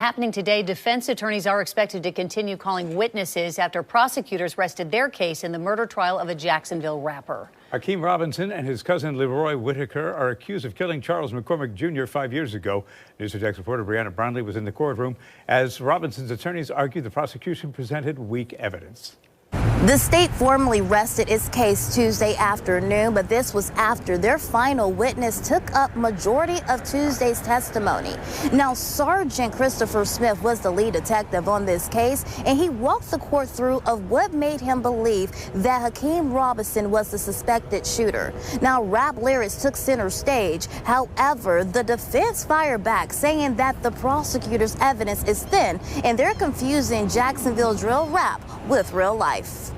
Happening today, defense attorneys are expected to continue calling witnesses after prosecutors rested their case in the murder trial of a Jacksonville rapper. Hakeem Robinson and his cousin Leroy Whitaker are accused of killing Charles McCormick Jr. 5 years ago. News 4 Jax reporter Brianna Brownlee was in the courtroom as Robinson's attorneys argued the prosecution presented weak evidence. The state formally rested its case Tuesday afternoon, but this was after their final witness took up majority of Tuesday's testimony. Now, Sergeant Christopher Smith was the lead detective on this case, and he walked the court through of what made him believe that Hakeem Robinson was the suspected shooter. Now, rap lyrics took center stage. However, the defense fired back, saying that the prosecutor's evidence is thin, and they're confusing Jacksonville drill rap with real life.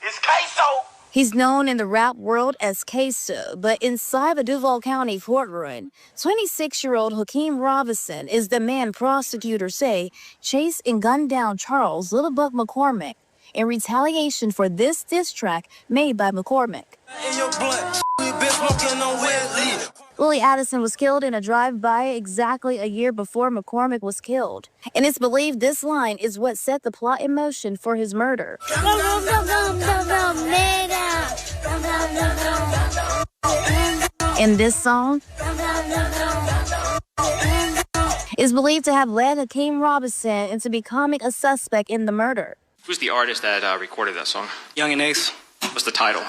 It's KSOO. He's known in the rap world as KSOO, but inside the Duval County courtroom, 26-year-old Hakeem Robinson is the man prosecutors say chased and gunned down Charles Little Buck McCormick in retaliation for this diss track made by McCormick. In your blood, we been smoking on wet leaf. Willie Addison was killed in a drive-by exactly a year before McCormick was killed. And it's believed this line is what set the plot in motion for his murder. And this song is believed to have led Hakeem Robinson into becoming a suspect in the murder. Who's the artist that recorded that song? Young and Ace. What's the title?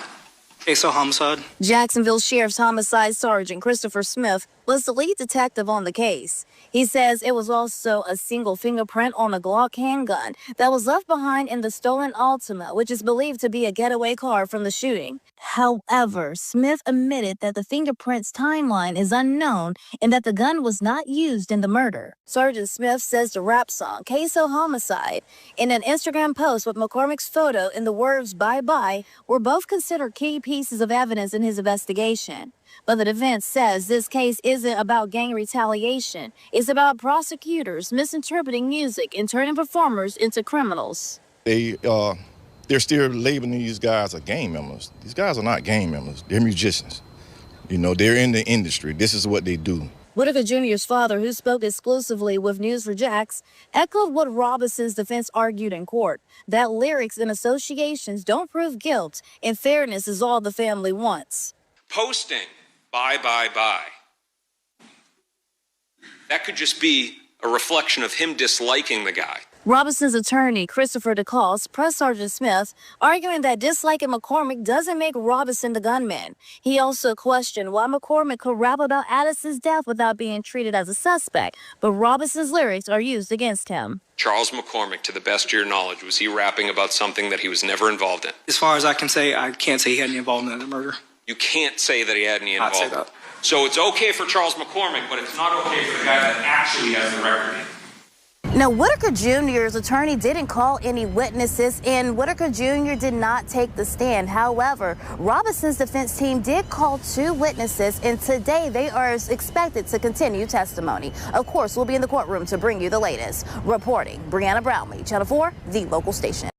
KSOO homicide. Jacksonville Sheriff's Homicide Sergeant Christopher Smith was the lead detective on the case. He says it was also a single fingerprint on a Glock handgun that was left behind in the stolen Altima, which is believed to be a getaway car from the shooting. However, Smith admitted that the fingerprints timeline is unknown and that the gun was not used in the murder. Sergeant Smith says the rap song, KSOO Homicide, in an Instagram post with McCormick's photo and the words bye-bye were both considered key pieces of evidence in his investigation. But the defense says this case isn't about gang retaliation. It's about prosecutors misinterpreting music and turning performers into criminals. They're still labeling these guys as gang members. These guys are not gang members. They're musicians. You know, they're in the industry. This is what they do. Whitaker Jr.'s father, who spoke exclusively with News 4 Jax, echoed what Robinson's defense argued in court, that lyrics and associations don't prove guilt, and fairness is all the family wants. Posting bye, bye, bye. That could just be a reflection of him disliking the guy. Robinson's attorney, Christopher DeCoste, pressed Sergeant Smith, arguing that disliking McCormick doesn't make Robinson the gunman. He also questioned why McCormick could rap about Addison's death without being treated as a suspect, but Robinson's lyrics are used against him. Charles McCormick, to the best of your knowledge, was he rapping about something that he was never involved in? As far as I can say, I can't say he had any involvement in the murder. You can't say that he had any I'd say involvement. that. So it's okay for Charles McCormick, but it's not okay for the guy that actually has the record. Now, Whitaker Jr.'s attorney didn't call any witnesses, and Whitaker Jr. did not take the stand. However, Robinson's defense team did call 2 witnesses, and today they are expected to continue testimony. Of course, we'll be in the courtroom to bring you the latest. Reporting, Brianna Brownlee, Channel 4, the local station.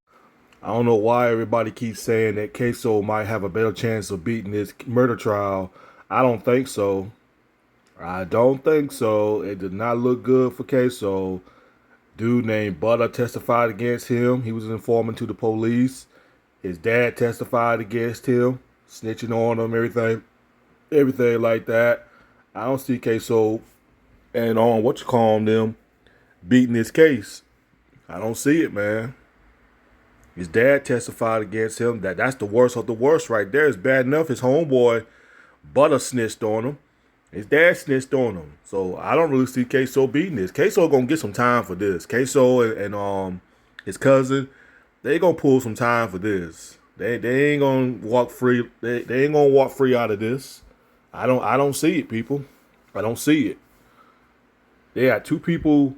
I don't know why everybody keeps saying that KSOO might have a better chance of beating this murder trial. I don't think so. I don't think so. It did not look good for KSOO. Dude named Butter testified against him. He was an informant to the police. His dad testified against him, snitching on him, everything like that. I don't see KSOO and on them beating this case. I don't see it, man. His dad testified against him. That's the worst of the worst right there. It's bad enough his homeboy Butter snitched on him. His dad snitched on him. So I don't really see KSOO beating this. KSOO gonna get some time for this. KSOO and his cousin, they gonna pull some time for this. They ain't gonna walk free. They ain't gonna walk free out of this. I don't see it, people. I don't see it. They got 2 people,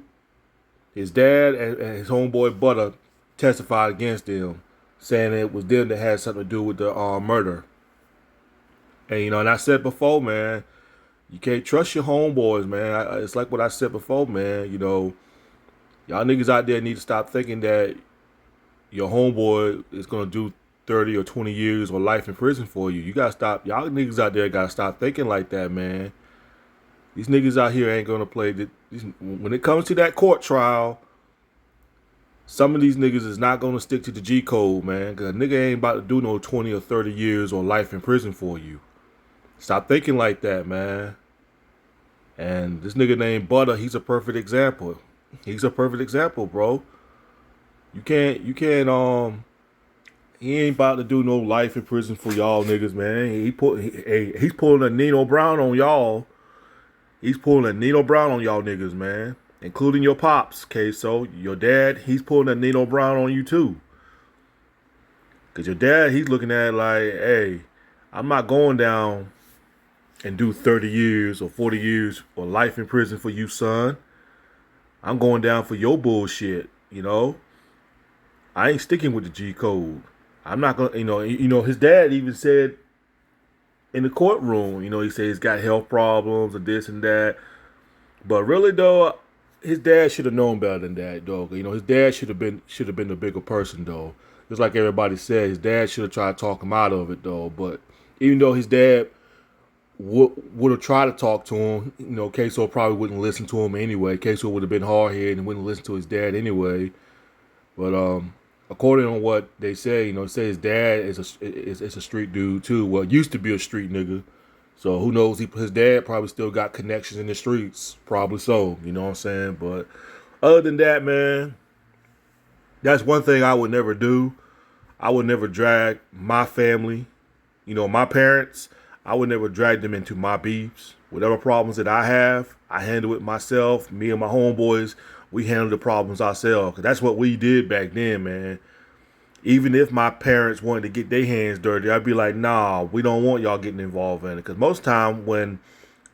his dad and his homeboy Butter, testified against him, saying it was them that had something to do with the murder. And and I said before, man, you can't trust your homeboys, man. It's like what I said before, man. Y'all niggas out there need to stop thinking that your homeboy is gonna do 30 or 20 years or life in prison for you. You gotta stop. Y'all niggas out there gotta stop thinking like that, man. These niggas out here ain't gonna play. When it comes to that court trial, some of these niggas is not gonna stick to the G code, man. Cause a nigga ain't about to do no 20 or 30 years or life in prison for you. Stop thinking like that, man. And this nigga named Butter, he's a perfect example. He's a perfect example, bro. You can't, he ain't about to do no life in prison for y'all niggas, man. He's pulling a Nino Brown on y'all. He's pulling a Nino Brown on y'all niggas, man. Including your pops, KSOO. Your dad, he's pulling a Nino Brown on you too. Cause your dad, he's looking at it like, hey, I'm not going down and do 30 years or 40 years or life in prison for you, son. I'm going down for your bullshit, you know? I ain't sticking with the G code. I'm not gonna, his dad even said in the courtroom, he said he's got health problems and this and that. But really though, his dad should have known better than that, though. His dad should have been the bigger person, though. Just like everybody said, his dad should have tried to talk him out of it, though. But even though his dad would have tried to talk to him, KSOO probably wouldn't listen to him anyway. KSOO would have been hard-headed and wouldn't listen to his dad anyway. But according to what they say, say his dad is a street dude too. Well, used to be a street nigga. So who knows? His dad probably still got connections in the streets. Probably so. You know what I'm saying? But other than that, man, that's one thing I would never do. I would never drag my family, my parents. I would never drag them into my beefs. Whatever problems that I have, I handle it myself. Me and my homeboys, we handle the problems ourselves. 'Cause that's what we did back then, man. Even if my parents wanted to get their hands dirty, I'd be like, nah, we don't want y'all getting involved in it. Because most time when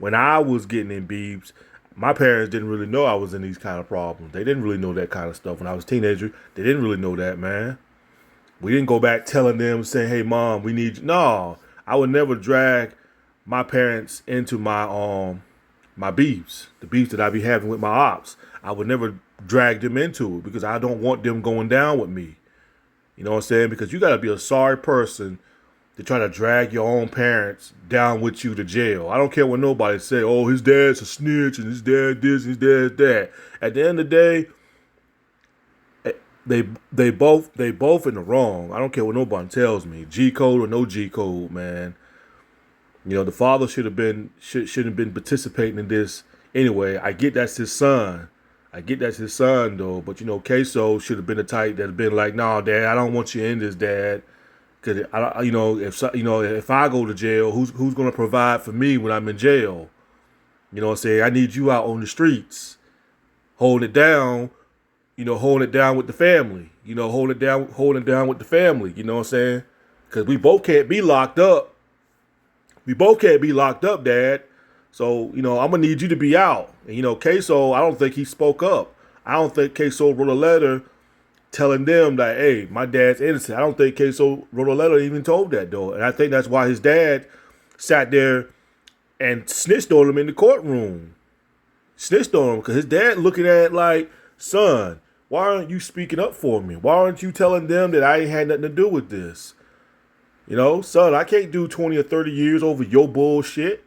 I was getting in beefs, my parents didn't really know I was in these kind of problems. They didn't really know that kind of stuff. When I was a teenager, they didn't really know that, man. We didn't go back telling them, saying, hey, mom, we need you. No, I would never drag my parents into my beefs, the beefs that I be having with my ops. I would never drag them into it because I don't want them going down with me. You know what I'm saying? Because you got to be a sorry person to try to drag your own parents down with you to jail. I don't care what nobody say. Oh, his dad's a snitch and his dad this, his dad that. At the end of the day, they both in the wrong. I don't care what nobody tells me. G code or no G code, man. The father shouldn't have been participating in this anyway. I get that's his son. Though. But, KSOO should have been the type that had been like, nah, Dad, I don't want you in this, Dad. Because, if I go to jail, who's going to provide for me when I'm in jail? You know what I'm saying? I need you out on the streets. Holding it down, holding it down with the family. Holding it down with the family. You know what I'm saying? Because we both can't be locked up. Dad. So, I'm going to need you to be out. And, KSOO, I don't think he spoke up. I don't think KSOO wrote a letter telling them that, hey, my dad's innocent. I don't think KSOO wrote a letter even told that, though. And I think that's why his dad sat there and snitched on him in the courtroom. Snitched on him because his dad looking at it like, son, why aren't you speaking up for me? Why aren't you telling them that I ain't had nothing to do with this? Son, I can't do 20 or 30 years over your bullshit.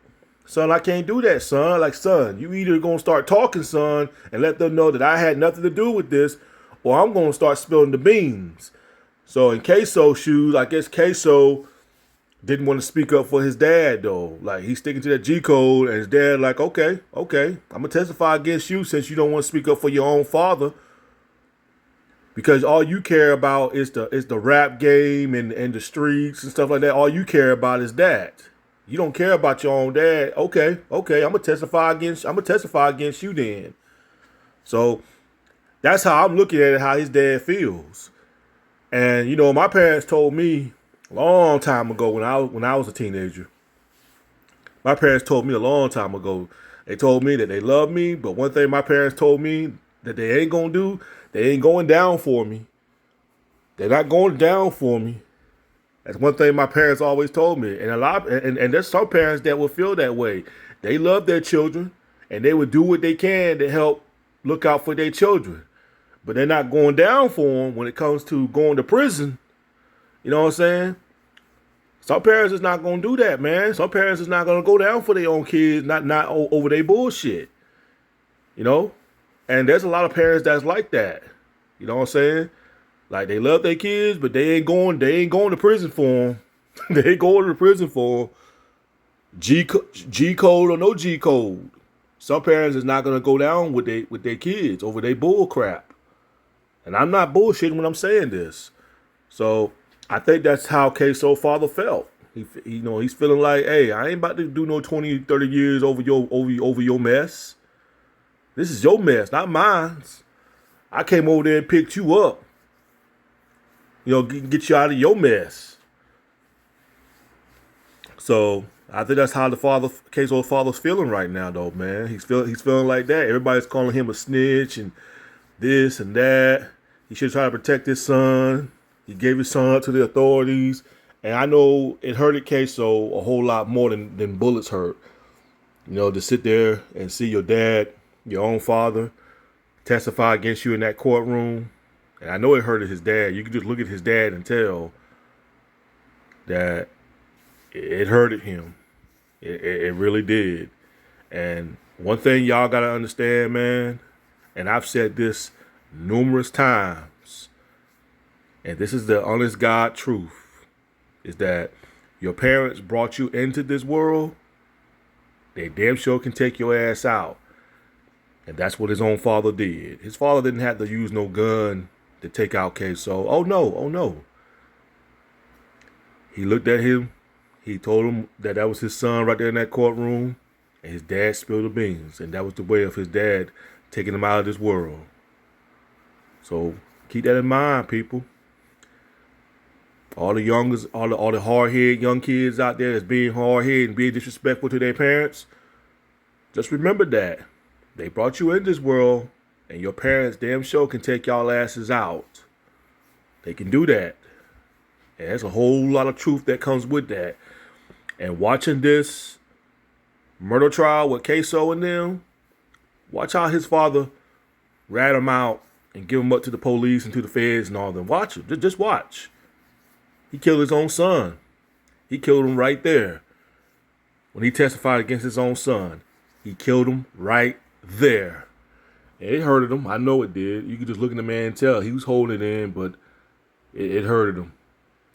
Son, I can't do that, son. Like, son, you either going to start talking, son, and let them know that I had nothing to do with this, or I'm going to start spilling the beans. So in KSOO's shoes, I guess KSOO didn't want to speak up for his dad, though. Like, he's sticking to that G code, and his dad like, okay, I'm going to testify against you since you don't want to speak up for your own father. Because all you care about is the rap game and the streets and stuff like that. All you care about is that. You don't care about your own dad. Okay, I'm gonna testify against you then. So that's how I'm looking at it, how his dad feels. And my parents told me a long time ago when I was a teenager. My parents told me a long time ago. They told me that they love me, but one thing my parents told me that they ain't gonna do, they ain't going down for me. They're not going down for me. That's one thing my parents always told me. And there's some parents that will feel that way. They love their children and they would do what they can to help look out for their children. But they're not going down for them when it comes to going to prison. You know what I'm saying? Some parents is not gonna do that, man. Some parents is not gonna go down for their own kids, not over their bullshit. You know? And there's a lot of parents that's like that. You know what I'm saying? Like they love their kids, but they ain't going to prison for them. They ain't going to prison for them. G code or no G code. Some parents is not gonna go down with their kids over their bull crap. And I'm not bullshitting when I'm saying this. So I think that's how KSOO father felt. He's feeling like, hey, I ain't about to do no 20, 30 years over your mess. This is your mess, not mine. I came over there and picked you up. Get you out of your mess. So I think that's how the KSOO father's feeling right now, though, man. He's feeling like that. Everybody's calling him a snitch and this and that. He should try to protect his son. He gave his son up to the authorities. And I know it hurted KSOO a whole lot more than bullets hurt. To sit there and see your dad, your own father, testify against you in that courtroom. And I know it hurted his dad. You can just look at his dad and tell that it hurted him. It really did. And one thing y'all got to understand, man, and I've said this numerous times, and this is the honest God truth, is that your parents brought you into this world, they damn sure can take your ass out. And that's what his own father did. His father didn't have to use no gun to take out KSOO. Oh no. He looked at him. He told him that was his son right there in that courtroom. And his dad spilled the beans. And that was the way of his dad taking him out of this world. So keep that in mind, people. All the youngers, all the hard-headed young kids out there that's being hard-headed and being disrespectful to their parents, just remember that. They brought you in this world, and your parents damn sure can take y'all asses out. They can do that. And there's a whole lot of truth that comes with that. And watching this murder trial with KSOO and them, watch how his father rat him out and give him up to the police and to the feds and all them. Watch it. Just watch. He killed his own son. He killed him right there. When he testified against his own son, he killed him right there. And it hurted him. I know it did. You could just look at the man and tell he was holding it in, but it hurted him.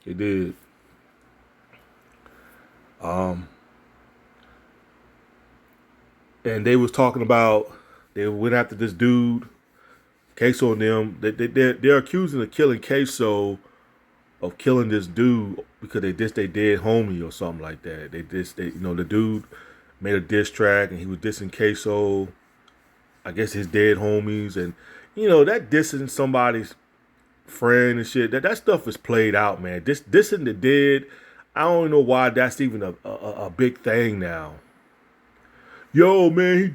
It did. And they was talking about, they went after this dude, KSOO and them. They're accusing of killing KSOO of killing this dude because they dissed their dead homie or something like that. The dude made a diss track and he was dissing KSOO, I guess his dead homies, and that dissing somebody's friend and shit, that stuff is played out, man. Dissing the dead, I don't know why that's even a big thing now. Yo, man, he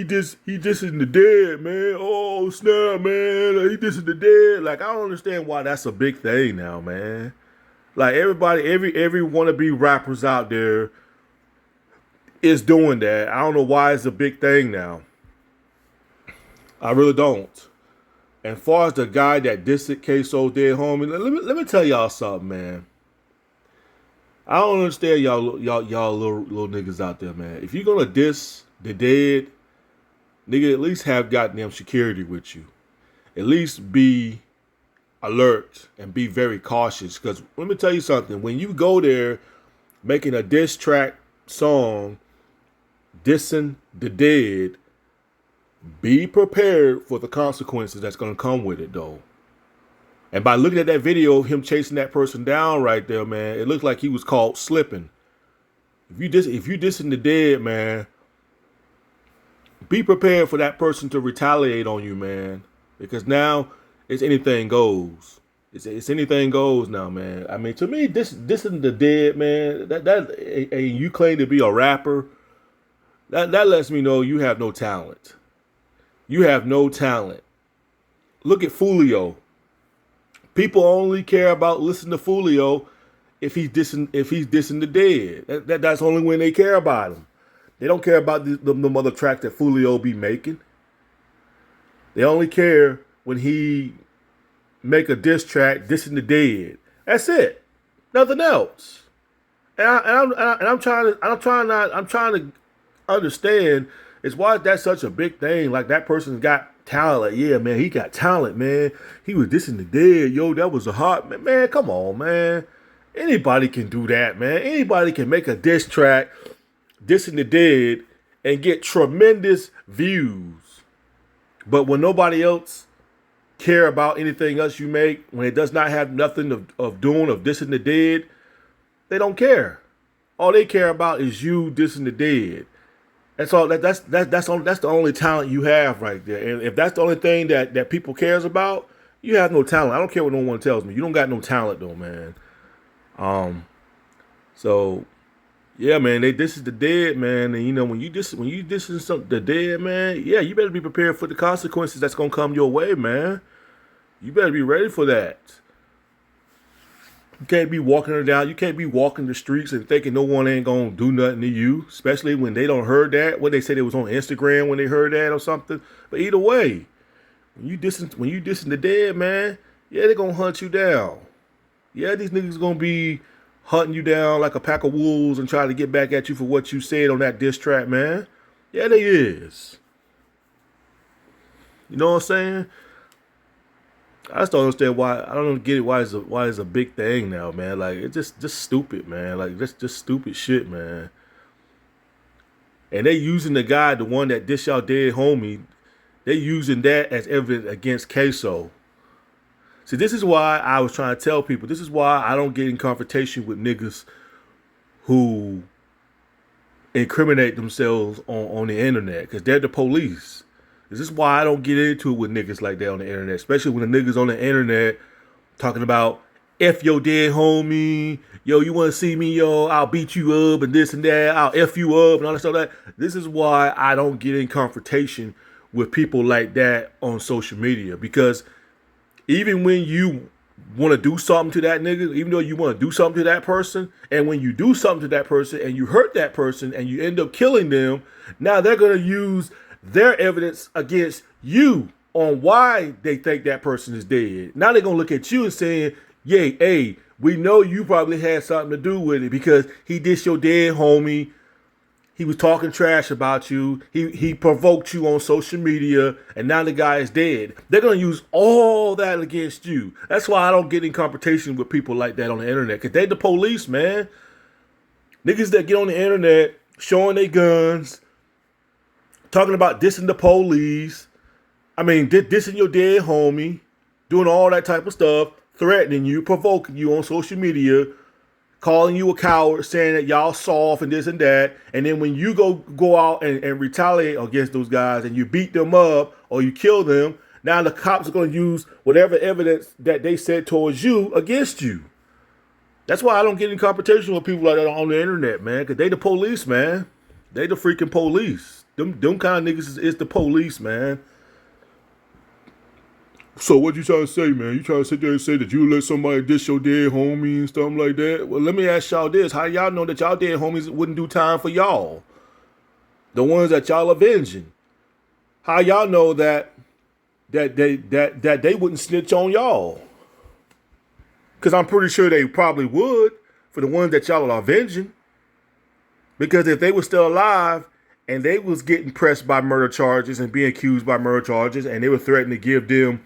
dissing the dead, man. Oh, snap, man. He dissing the dead. Like, I don't understand why that's a big thing now, man. Like, everybody, every wannabe rappers out there is doing that. I don't know why it's a big thing now. I really don't. And far as the guy that dissed KSOO dead homie, let me tell y'all something, man. I don't understand y'all little niggas out there, man. If you're gonna diss the dead, nigga, at least have goddamn security with you. At least be alert and be very cautious. Because let me tell you something. When you go there making a diss track song dissing the dead, be prepared for the consequences that's gonna come with it, though. And by looking at that video of him chasing that person down right there, man, it looked like he was caught slipping. If you dissing the dead, man, be prepared for that person to retaliate on you, man. Because now it's anything goes. It's anything goes now, man. I mean, to me, dissing the dead, man, that and you claim to be a rapper, that lets me know you have no talent. You have no talent. Look at Fulio. People only care about listening to Fulio if he's dissing the dead. That's only when they care about him. They don't care about the other track that Fulio be making. They only care when he make a diss track dissing the dead. That's it. Nothing else. I'm trying to understand is why that's such a big thing. Like that person's got talent. Like, yeah, man, he got talent, man. He was dissing the dead. Yo, that was a hot man. Man, come on, man. Anybody can do that, man. Anybody can make a diss track dissing the dead and get tremendous views. But when nobody else care about anything else you make, when it does not have nothing of dissing the dead, they don't care. All they care about is you dissing the dead. That's all. That's the only talent you have right there. And if that's the only thing that people cares about, you have no talent. I don't care what no one tells me. You don't got no talent though, man. So yeah, man. This is the dead, man. And you know when you dissing the dead, man. Yeah, you better be prepared for the consequences that's gonna come your way, man. You better be ready for that. You can't be walking her down. You can't be walking the streets and thinking no one ain't gonna do nothing to you, especially when they don't heard that. What they said it was on Instagram when they heard that or something. But either way, when you dissing the dead, man, yeah, they gonna hunt you down. Yeah, these niggas gonna be hunting you down like a pack of wolves and try to get back at you for what you said on that diss track, man. Yeah, they is. You know what I'm saying? I just don't understand why. I don't get it. Why it's a big thing now, man? Like it's just stupid, man. Like that's just stupid shit, man. And they using the guy, the one that dish y'all dead homie. They using that as evidence against KSOO. See, this is why I was trying to tell people. This is why I don't get in confrontation with niggas who incriminate themselves on the internet because they're the police. This is why I don't get into it with niggas like that on the internet, especially when the niggas on the internet talking about F your dead homie, yo, you want to see me, yo, I'll beat you up and this and that, I'll F you up and all that stuff like that. This is why I don't get in confrontation with people like that on social media because even when you want to do something to that nigga, even though you want to do something to that person, and when you do something to that person and you hurt that person and you end up killing them, now they're going to use their evidence against you on why they think that person is dead. Now they're going to look at you and saying, yeah, hey, we know you probably had something to do with it because he dissed your dead homie. He was talking trash about you. He provoked you on social media, and now the guy is dead. They're going to use all that against you. That's why I don't get in confrontation with people like that on the internet because they the police, man. Niggas that get on the internet showing their guns, talking about dissing the police. I mean, dissing your dead homie, doing all that type of stuff, threatening you, provoking you on social media, calling you a coward, saying that y'all soft and this and that. And then when you go out and retaliate against those guys and you beat them up or you kill them, now the cops are going to use whatever evidence that they said towards you against you. That's why I don't get in competition with people like that on the internet, man, because they the police, man. They the freaking police. Them kind of niggas is the police, man. So what you trying to say, man? You trying to sit there and say that you let somebody diss your dead homie and stuff like that? Well, let me ask y'all this. How y'all know that y'all dead homies wouldn't do time for y'all? The ones that y'all avenging. How y'all know that they wouldn't snitch on y'all? Because I'm pretty sure they probably would for the ones that y'all are avenging. Because if they were still alive and they was getting pressed by murder charges and being accused by murder charges and they were threatening to give them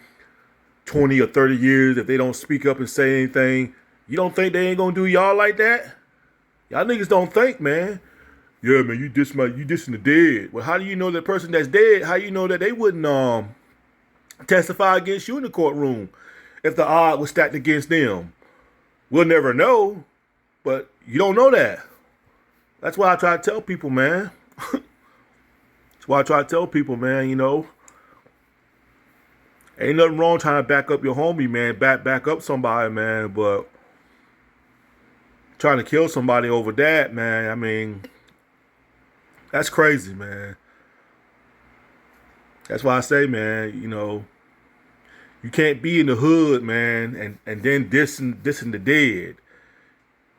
20 or 30 years if they don't speak up and say anything, you don't think they ain't gonna do y'all like that? Y'all niggas don't think, man. Yeah, man, you dissing the dead. Well, how do you know that person that's dead, how you know that they wouldn't testify against you in the courtroom if the odd was stacked against them? We'll never know, but you don't know that. That's why I try to tell people, man. That's why I try to tell people, man, you know, ain't nothing wrong trying to back up your homie, man. Back up somebody, man. But trying to kill somebody over that, man, I mean, that's crazy, man. That's why I say, man, you know, you can't be in the hood, man, and then dissing the dead.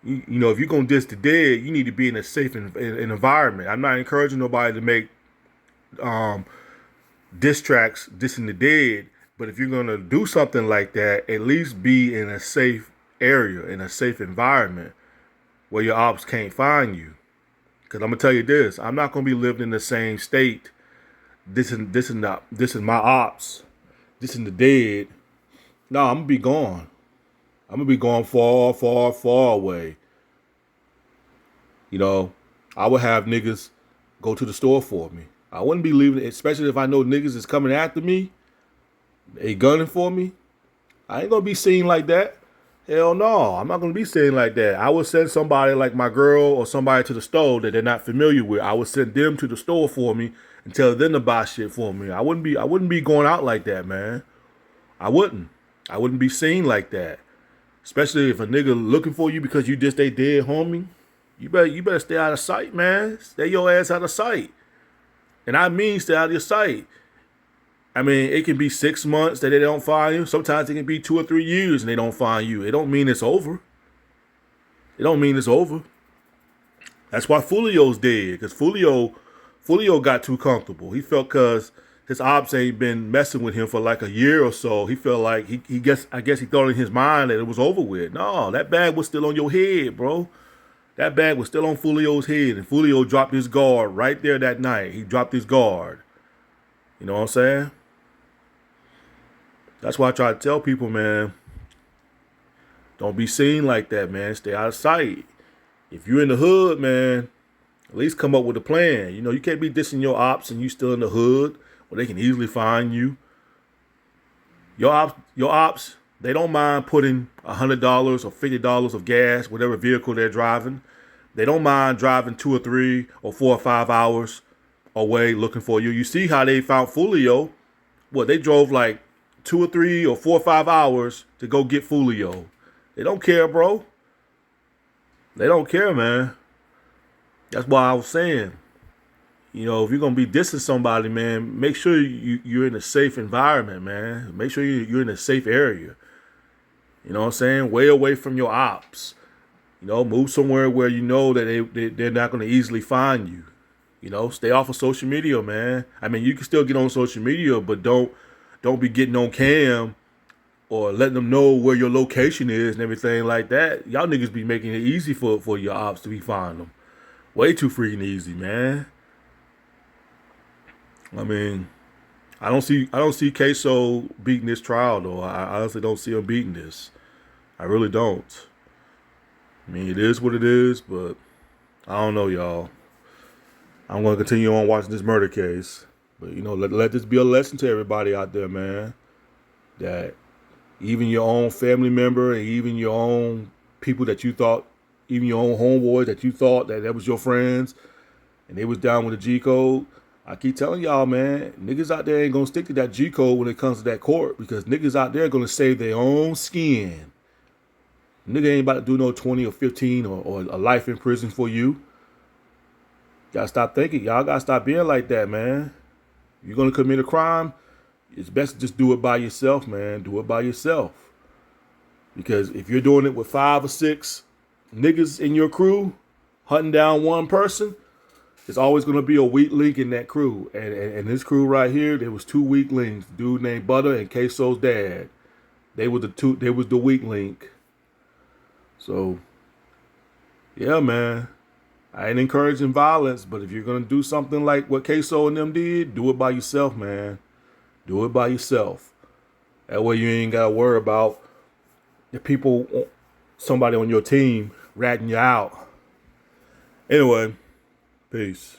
You know, if you're going to diss the dead, you need to be in a safe environment. I'm not encouraging nobody to make diss tracks dissing the dead. But if you're going to do something like that, at least be in a safe area, in a safe environment. where your ops can't find you. Because I'm gonna tell you this, I'm not gonna be living in the same state. This is my ops. This is the dead. No, I'm gonna be gone. I'm gonna be going far, far, far away. You know, I would have niggas go to the store for me. I wouldn't be leaving, especially if I know niggas is coming after me, they gunning for me. I ain't gonna be seen like that. Hell no, I'm not gonna be seen like that. I would send somebody like my girl or somebody to the store that they're not familiar with. I would send them to the store for me and tell them to buy shit for me. I wouldn't be going out like that, man. I wouldn't be seen like that. Especially if a nigga looking for you because you just they dead homie. You better stay out of sight, man. Stay your ass out of sight. And I mean stay out of your sight. I mean, it can be 6 months that they don't find you. Sometimes it can be 2 or 3 years and they don't find you. It don't mean it's over. It don't mean it's over. That's why Fulio's dead. Because Fulio got too comfortable. He felt because his ops ain't been messing with him for like a year or so. He felt like I guess he thought in his mind that it was over with. No, that bag was still on your head, bro. That bag was still on Fulio's head. And Fulio dropped his guard right there that night. He dropped his guard. You know what I'm saying? That's why I try to tell people, man, don't be seen like that, man. Stay out of sight. If you're in the hood, man, at least come up with a plan. You know, you can't be dissing your ops and you still in the hood where they can easily find you. Your ops, they don't mind putting $100 or $50 of gas, whatever vehicle they're driving. They don't mind driving 2 or 3 or 4 or 5 hours away looking for you. You see how they found Fulio? What, they drove like 2 or 3 or 4 or 5 hours to go get Fulio. They don't care, bro. They don't care, man. That's why I was saying, you know, if you're going to be dissing somebody, man, make sure you're in a safe environment, man. Make sure you're in a safe area. You know what I'm saying? Way away from your ops. You know, move somewhere where you know that they're not going to easily find you. You know, stay off of social media, man. I mean, you can still get on social media, but don't be getting on cam or letting them know where your location is and everything like that. Y'all niggas be making it easy for your ops to be finding them. Way too freaking easy, man. I mean, I don't see KSOO beating this trial though. I honestly don't see him beating this. I really don't. I mean, it is what it is, but I don't know, y'all. I'm going to continue on watching this murder case. But, you know, let this be a lesson to everybody out there, man. That even your own family member and even your own people that you thought, even your own homeboys that you thought that was your friends and they was down with the G code. I keep telling y'all, man, niggas out there ain't going to stick to that G code when it comes to that court because niggas out there going to save their own skin. Nigga ain't about to do no 20 or 15 or a life in prison for you. Gotta stop thinking. Y'all gotta stop being like that, man. You're going to commit a crime, it's best to just do it by yourself, man. Do it by yourself. Because if you're doing it with 5 or 6 niggas in your crew, hunting down one person, there's always going to be a weak link in that crew. And this crew right here, there was 2 weak links. Dude named Butter and KSOO's dad. They was the weak link. So, yeah, man. I ain't encouraging violence, but if you're going to do something like what KSOO and them did, do it by yourself, man. Do it by yourself. That way you ain't got to worry about the people, somebody on your team ratting you out. Anyway, peace.